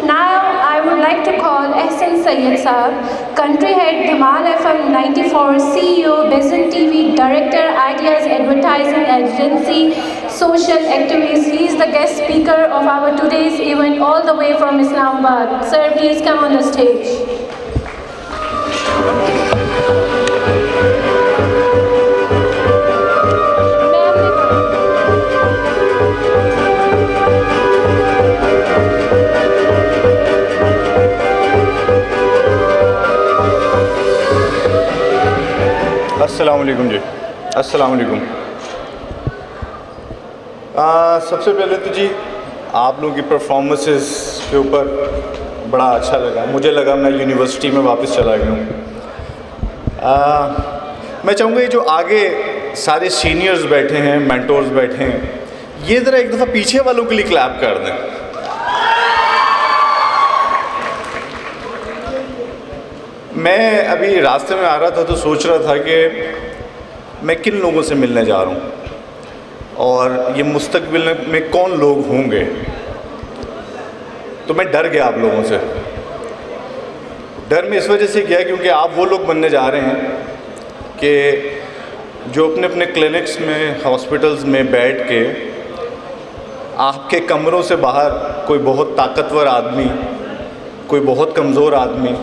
Now I would like to call Ehsan Sayyed Saab, Country Head Dhamal FM 94, CEO Besan TV, Director Ideas Advertising Agency, Social Activities. He is the guest speaker of our today's event all the way from Islamabad. Sir, please come on the stage. السلام علیکم جی، السلام علیکم۔ سب سے پہلے تو جی آپ لوگوں کی پرفارمنسز کے اوپر بڑا اچھا لگا، مجھے لگا میں یونیورسٹی میں واپس چلا گیا ہوں۔ میں چاہوں گا یہ جو آگے سارے سینئرز بیٹھے ہیں، مینٹورز بیٹھے ہیں، یہ ذرا ایک دفعہ پیچھے والوں کے لیے کلیپ کر دیں۔ میں ابھی راستے میں آ رہا تھا تو سوچ رہا تھا کہ میں کن لوگوں سے ملنے جا رہا ہوں اور یہ مستقبل میں کون لوگ ہوں گے، تو میں ڈر گیا آپ لوگوں سے۔ ڈر میں اس وجہ سے کیا کیونکہ آپ وہ لوگ بننے جا رہے ہیں کہ جو اپنے اپنے کلینکس میں، ہاسپٹلز میں بیٹھ کے آپ کے کمروں سے باہر کوئی بہت طاقتور آدمی، کوئی بہت کمزور آدمی،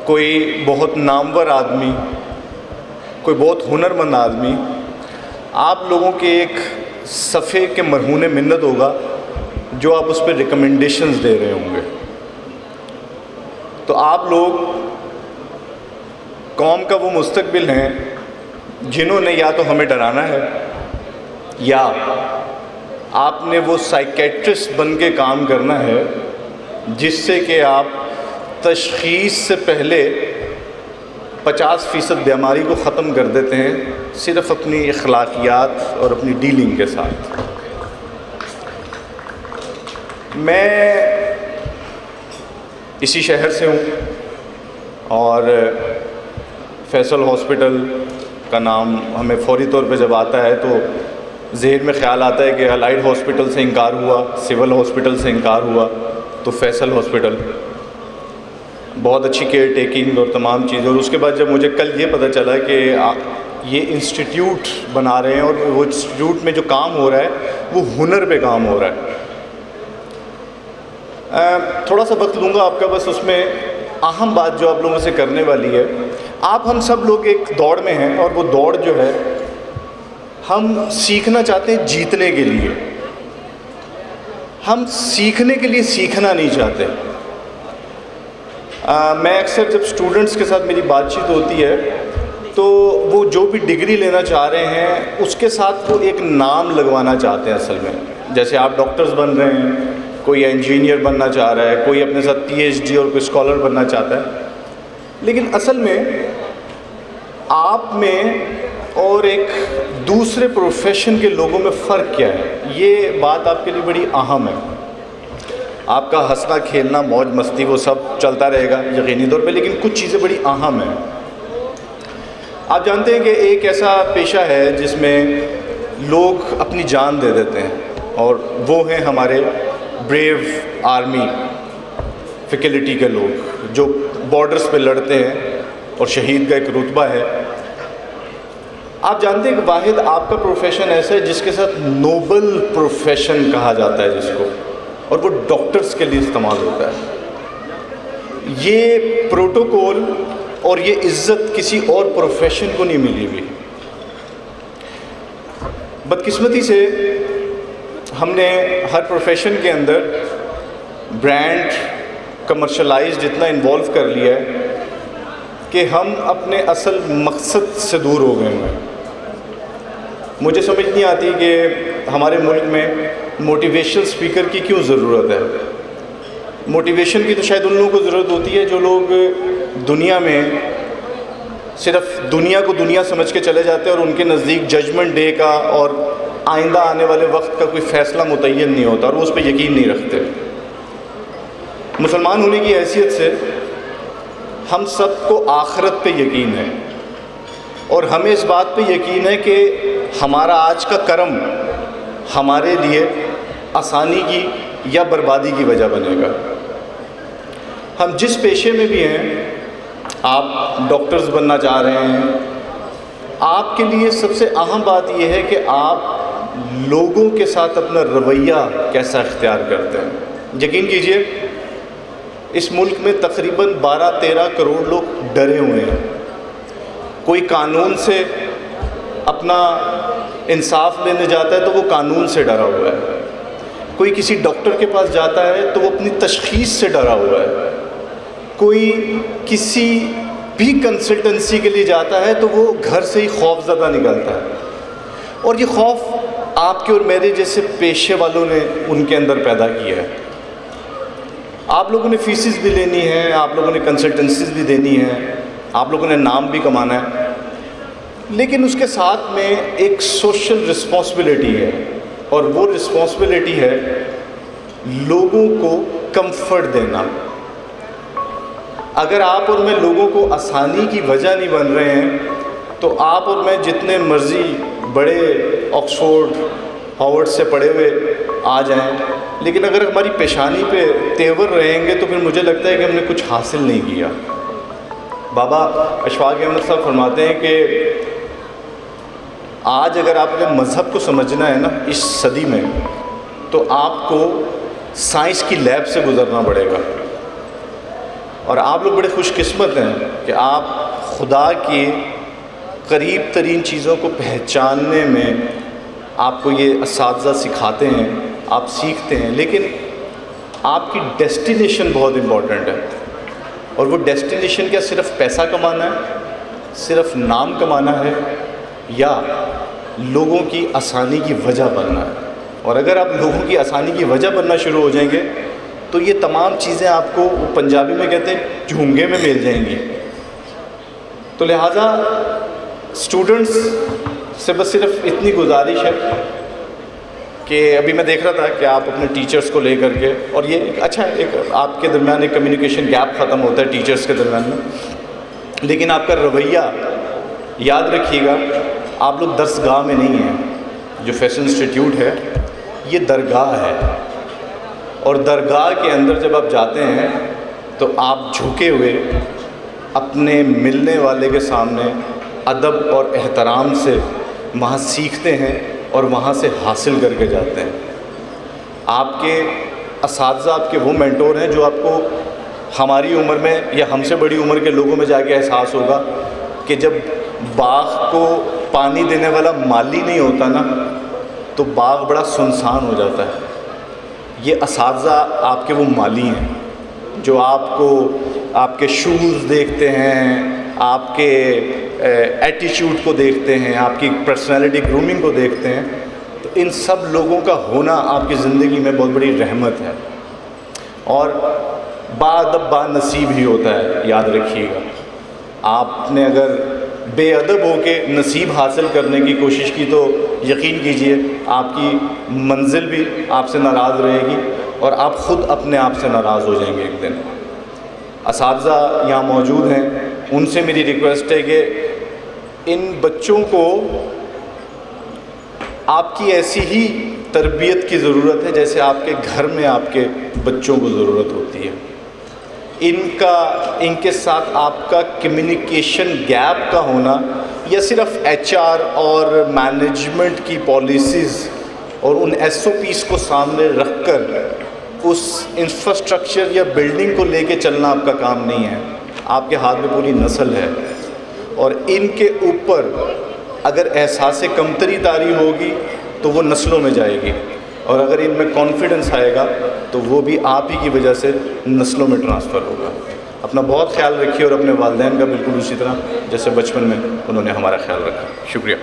کوئی بہت نامور آدمی، کوئی بہت ہنرمند آدمی آپ لوگوں کے ایک صفحے کے مرہون منت ہوگا جو آپ اس پہ ریکمنڈیشنز دے رہے ہوں گے۔ تو آپ لوگ قوم کا وہ مستقبل ہیں جنہوں نے یا تو ہمیں ڈرانا ہے یا آپ نے وہ سائیکیٹرسٹ بن کے کام کرنا ہے جس سے کہ آپ تشخیص سے پہلے 50% بیماری کو ختم کر دیتے ہیں صرف اپنی اخلاقیات اور اپنی ڈیلنگ کے ساتھ۔ میں اسی شہر سے ہوں اور فیصل ہاسپٹل کا نام ہمیں فوری طور پہ جب آتا ہے تو ذہن میں خیال آتا ہے کہ الائڈ ہاسپٹل سے انکار ہوا، سول ہاسپٹل سے انکار ہوا تو فیصل ہاسپٹل، بہت اچھی کیئر ٹیکنگ اور تمام چیزیں۔ اور اس کے بعد جب مجھے کل یہ پتہ چلا کہ یہ انسٹیٹیوٹ بنا رہے ہیں اور وہ انسٹیٹیوٹ میں جو کام ہو رہا ہے وہ ہنر پہ کام ہو رہا ہے۔ تھوڑا سا وقت لوں گا آپ کا، بس اس میں اہم بات جو آپ لوگوں سے کرنے والی ہے، آپ ہم سب لوگ ایک دوڑ میں ہیں اور وہ دوڑ جو ہے ہم سیکھنا چاہتے ہیں جیتنے کے لیے، ہم سیکھنے کے لیے سیکھنا نہیں چاہتے۔ میں اکثر جب اسٹوڈنٹس کے ساتھ میری بات چیت ہوتی ہے تو وہ جو بھی ڈگری لینا چاہ رہے ہیں اس کے ساتھ وہ ایک نام لگوانا چاہتے ہیں اصل میں، جیسے آپ ڈاکٹرز بن رہے ہیں، کوئی انجینئر بننا چاہ رہا ہے، کوئی اپنے ساتھ پی ایچ ڈی اور کوئی اسکالر بننا چاہتا ہے، لیکن اصل میں آپ میں اور ایک دوسرے پروفیشن کے لوگوں میں فرق کیا ہے، یہ بات آپ کے لیے بڑی اہم ہے۔ آپ کا ہنسنا کھیلنا موج مستی وہ سب چلتا رہے گا یقینی طور پہ، لیکن کچھ چیزیں بڑی اہم ہیں۔ آپ جانتے ہیں کہ ایک ایسا پیشہ ہے جس میں لوگ اپنی جان دے دیتے ہیں اور وہ ہیں ہمارے بریو آرمی فیکلٹی کے لوگ جو بارڈرز پہ لڑتے ہیں اور شہید کا ایک رتبہ ہے۔ آپ جانتے ہیں کہ واحد آپ کا پروفیشن ایسا ہے جس کے ساتھ نوبل پروفیشن کہا جاتا ہے جس کو، اور وہ ڈاکٹرز کے لیے استعمال ہوتا ہے۔ یہ پروٹوکول اور یہ عزت کسی اور پروفیشن کو نہیں ملی ہوئی۔ بدقسمتی سے ہم نے ہر پروفیشن کے اندر برانڈ کمرشلائز جتنا انوالو کر لیا ہے کہ ہم اپنے اصل مقصد سے دور ہو گئے ہیں۔ مجھے سمجھ نہیں آتی کہ ہمارے ملک میں موٹیویشنل اسپیکر کی کیوں ضرورت ہے۔ موٹیویشن کی تو شاید ان لوگوں کو ضرورت ہوتی ہے جو لوگ دنیا میں صرف دنیا کو دنیا سمجھ کے چلے جاتے ہیں اور ان کے نزدیک ججمنٹ ڈے کا اور آئندہ آنے والے وقت کا کوئی فیصلہ متعین نہیں ہوتا اور وہ اس پہ یقین نہیں رکھتے۔ مسلمان ہونے کی حیثیت سے ہم سب کو آخرت پہ یقین ہے اور ہمیں اس بات پہ یقین ہے کہ ہمارا آج کا کرم ہمارے لیے آسانی کی یا بربادی کی وجہ بنے گا۔ ہم جس پیشے میں بھی ہیں، آپ ڈاکٹرز بننا چاہ رہے ہیں، آپ کے لیے سب سے اہم بات یہ ہے کہ آپ لوگوں کے ساتھ اپنا رویہ کیسا اختیار کرتے ہیں۔ یقین کیجئے اس ملک میں تقریباً 12-13 کروڑ لوگ ڈرے ہوئے ہیں۔ کوئی قانون سے اپنا انصاف لینے جاتا ہے تو وہ قانون سے ڈرا ہوا ہے، کوئی کسی ڈاکٹر کے پاس جاتا ہے تو وہ اپنی تشخیص سے ڈرا ہوا ہے، کوئی کسی بھی کنسلٹنسی کے لیے جاتا ہے تو وہ گھر سے ہی خوف زدہ نکلتا ہے۔ اور یہ خوف آپ کے اور میرے جیسے پیشے والوں نے ان کے اندر پیدا کیا ہے۔ آپ لوگوں نے فیسز بھی لینی ہے، آپ لوگوں نے کنسلٹنسیز بھی دینی ہے، آپ لوگوں نے نام بھی کمانا ہے، لیکن اس کے ساتھ میں ایک سوشل رسپانسبلٹی ہے، اور وہ رسپانسبلٹی ہے لوگوں کو کمفرٹ دینا۔ اگر آپ اور میں لوگوں کو آسانی کی وجہ نہیں بن رہے ہیں تو آپ اور میں جتنے مرضی بڑے آکسفورڈ ہارورڈ سے پڑھے ہوئے آ جائیں، لیکن اگر ہماری پیشانی پہ تیور رہیں گے تو پھر مجھے لگتا ہے کہ ہم نے کچھ حاصل نہیں کیا۔ بابا اشفاق احمد صاحب فرماتے ہیں کہ آج اگر آپ نے مذہب کو سمجھنا ہے نا اس صدی میں، تو آپ کو سائنس کی لیب سے گزرنا پڑے گا، اور آپ لوگ بڑے خوش قسمت ہیں کہ آپ خدا کی قریب ترین چیزوں کو پہچاننے میں آپ کو یہ اساتذہ سکھاتے ہیں، آپ سیکھتے ہیں، لیکن آپ کی ڈیسٹینیشن بہت امپورٹنٹ ہے۔ اور وہ ڈیسٹینیشن کیا صرف پیسہ کمانا ہے، صرف نام کمانا ہے، یا لوگوں کی آسانی کی وجہ بننا ہے؟ اور اگر آپ لوگوں کی آسانی کی وجہ بننا شروع ہو جائیں گے تو یہ تمام چیزیں آپ کو پنجابی میں کہتے ہیں جھونگے میں مل جائیں گی۔ تو لہٰذا اسٹوڈنٹس سے بس صرف اتنی گزارش ہے کہ ابھی میں دیکھ رہا تھا کہ آپ اپنے ٹیچرز کو لے کر کے، اور یہ ایک اچھا ایک آپ کے درمیان ایک کمیونیکیشن گیپ ختم ہوتا ہے ٹیچرز کے درمیان میں، لیکن آپ کا رویہ یاد رکھیے گا، آپ لوگ درسگاہ میں نہیں ہیں۔ جو فیشن انسٹیٹیوٹ ہے یہ درگاہ ہے، اور درگاہ کے اندر جب آپ جاتے ہیں تو آپ جھکے ہوئے اپنے ملنے والے کے سامنے ادب اور احترام سے وہاں سیکھتے ہیں اور وہاں سے حاصل کر کے جاتے ہیں۔ آپ کے اساتذہ آپ کے وہ مینٹور ہیں جو آپ کو ہماری عمر میں یا ہم سے بڑی عمر کے لوگوں میں جا کے احساس ہوگا کہ جب باغ کو پانی دینے والا مالی نہیں ہوتا نا تو باغ بڑا سنسان ہو جاتا ہے۔ یہ اساتذہ آپ کے وہ مالی ہیں جو آپ کو آپ کے شوز دیکھتے ہیں، آپ کے ایٹیچیوڈ کو دیکھتے ہیں، آپ کی پرسنالٹی گرومنگ کو دیکھتے ہیں۔ تو ان سب لوگوں کا ہونا آپ کی زندگی میں بہت بڑی رحمت ہے، اور باادب با نصیب ہی ہوتا ہے، یاد رکھیے گا۔ آپ نے اگر بے ادب ہو کے نصیب حاصل کرنے کی کوشش کی تو یقین کیجئے آپ کی منزل بھی آپ سے ناراض رہے گی، اور آپ خود اپنے آپ سے ناراض ہو جائیں گے ایک دن۔ اساتذہ یہاں موجود ہیں، ان سے میری ریکویسٹ ہے کہ ان بچوں کو آپ کی ایسی ہی تربیت کی ضرورت ہے جیسے آپ کے گھر میں آپ کے بچوں کو ضرورت ہوتی ہے۔ ان کے ساتھ آپ کا کمیونیکیشن گیپ کا ہونا، یا صرف ایچ آر اور مینجمنٹ کی پالیسیز اور ان ایس او پیز کو سامنے رکھ کر اس انفراسٹرکچر یا بلڈنگ کو لے کے چلنا آپ کا کام نہیں ہے۔ آپ کے ہاتھ میں پوری نسل ہے، اور ان کے اوپر اگر احساس کمتری طاری ہوگی تو وہ نسلوں میں جائے گی، اور اگر ان میں کانفیڈنس آئے گا تو وہ بھی آپ ہی کی وجہ سے نسلوں میں ٹرانسفر ہوگا۔ اپنا بہت خیال رکھیے، اور اپنے والدین کا بالکل اسی طرح جیسے بچپن میں انہوں نے ہمارا خیال رکھا۔ شکریہ۔